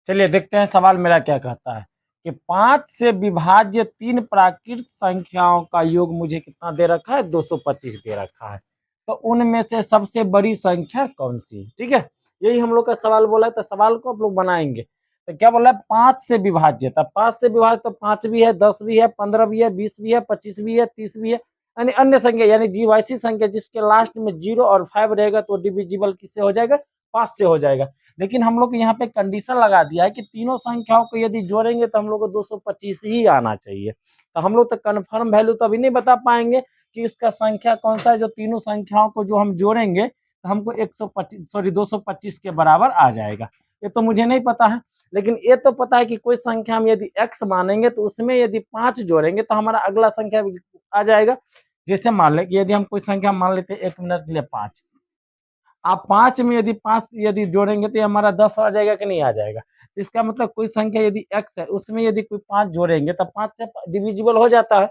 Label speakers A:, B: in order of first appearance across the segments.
A: चलिए देखते हैं सवाल मेरा क्या कहता है कि 5 से विभाज्य 3 प्राकृत संख्याओं का योग मुझे कितना दे रखा है, 225 दे रखा है। तो उनमें से सबसे बड़ी संख्या कौन सी? ठीक है, यही हम लोग का सवाल बोला है, तो सवाल को आप लोग बनाएंगे। तो क्या बोला है, 5 से विभाज्य। तो 5 से विभाज्य तो 5 भी है, 10 भी है, 15 भी है, 20 भी है, 25 भी है, 30 भी है, यानी अन्य संख्या, यानी जीव ऐसी संख्या जिसके लास्ट में 0 और 5 रहेगा तो डिविजिबल किससे हो जाएगा, 5 से हो जाएगा। लेकिन हम लोग यहाँ पे कंडीशन लगा दिया है कि तीनों संख्याओं को यदि जोड़ेंगे तो हम लोग को 225 ही आना चाहिए। तो हम लोग तो कंफर्म वैल्यू तो अभी नहीं बता पाएंगे कि इसका संख्या कौन सा है जो तीनों संख्याओं को जो हम जोड़ेंगे तो हमको 225 के बराबर आ जाएगा। ये तो मुझे नहीं पता है, लेकिन ये तो पता है कि कोई संख्या हम यदि x मानेंगे तो उसमें यदि 5 जोड़ेंगे तो हमारा अगला संख्या आ जाएगा। जैसे मान लें कि यदि हम कोई संख्या मान लेते हैं 1 मिनट के लिए 5, आप 5 में यदि 5 यदि जोड़ेंगे तो ये हमारा 10 आ जाएगा कि नहीं आ जाएगा। इसका मतलब कोई संख्या यदि x है उसमें यदि कोई 5 जोड़ेंगे तो 5 से डिविजिबल हो जाता है।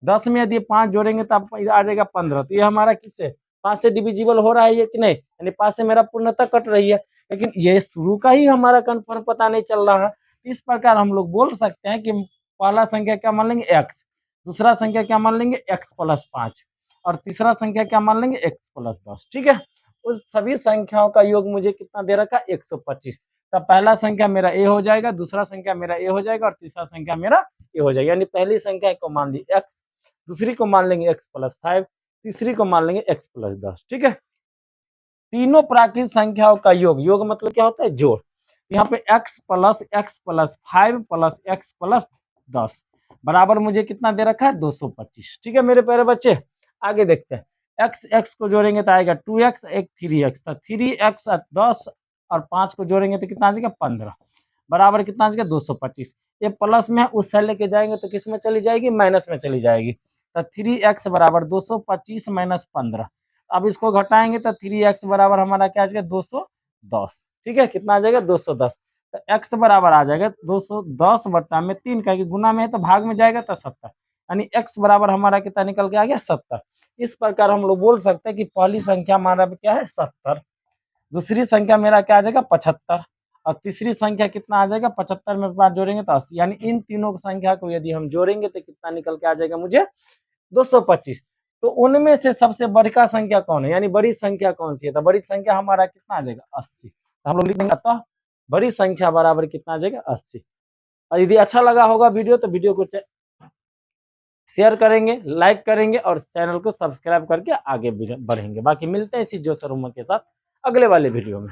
A: 10 में यदि 5 जोड़ेंगे तो आ जाएगा 15। तो ये हमारा किससे, 5 से डिविजिबल हो रहा है ये कि नहीं, यानी 5 से मेरा पूर्णतः कट रही है। लेकिन ये शुरू का ही हमारा कन्फर्म पता नहीं चल रहा है। इस प्रकार हम लोग बोल सकते हैं कि पहला संख्या क्या मान लेंगे, x, दूसरा संख्या क्या मान लेंगे, x प्लस 5, और तीसरा संख्या क्या मान लेंगे, x प्लस 10। ठीक है, उस सभी संख्याओं का योग मुझे कितना दे रखा है, 125। तब पहला संख्या मेरा a हो जाएगा, दूसरा संख्या मेरा a हो जाएगा और तीसरा संख्या मेरा a हो जाएगा। यानी पहली संख्या को मान ली x, दूसरी को मान लेंगे x प्लस 5, तीसरी को मान लेंगे x प्लस 10। ठीक है, तीनों प्राकृत संख्याओं का योग, योग मतलब क्या होता है, जोड़। यहाँ पे x plus 5 plus x plus 10 बराबर मुझे कितना दे रखा है, 225। ठीक है मेरे प्यारे बच्चे, आगे देखते हैं। x को जोड़ेंगे तो आएगा 2x, एक 3x, तो 3x 10 और 5 को जोड़ेंगे तो कितना आ जाएगा, 15 बराबर कितना आ जाएगा, 225। ये प्लस में उस साइड लेके जाएंगे तो किस में चली जाएगी, माइनस में चली जाएगी। तो 3x बराबर 225 माइनस 15। अब इसको घटाएंगे तो 3x बराबर हमारा क्या आ जाएगा, 210। ठीक है, कितना आ जाएगा, 210। तो x बराबर आ जाएगा 210 बट्टा में 3 का, गुना में है तो भाग में जाएगा तो 70, यानी x बराबर हमारा कितना निकल के आ गया, 70। इस प्रकार हम लोग बोल सकते हैं कि पहली संख्या हमारा क्या है, 70, दूसरी संख्या मेरा क्या आ जाएगा, 75, और तीसरी संख्या कितना आ जाएगा, 75 में 5 जोड़ेंगे तो 80। यानी इन तीनों संख्या को यदि हम जोड़ेंगे तो कितना निकल के आ जाएगा मुझे, 225। तो उनमें से सबसे बड़का संख्या कौन है, यानी बड़ी संख्या कौन सी है, तो बड़ी संख्या हमारा कितना आ जाएगा, 80। तो हम लोग लिख देंगे अतः बड़ी संख्या बराबर कितना आ जाएगा, 80। और यदि अच्छा लगा होगा वीडियो तो वीडियो को शेयर करेंगे, लाइक करेंगे और चैनल को सब्सक्राइब करके आगे बढ़ेंगे। बाकी मिलते हैं इसी जोश और उमंग के साथ अगले वाले वीडियो में।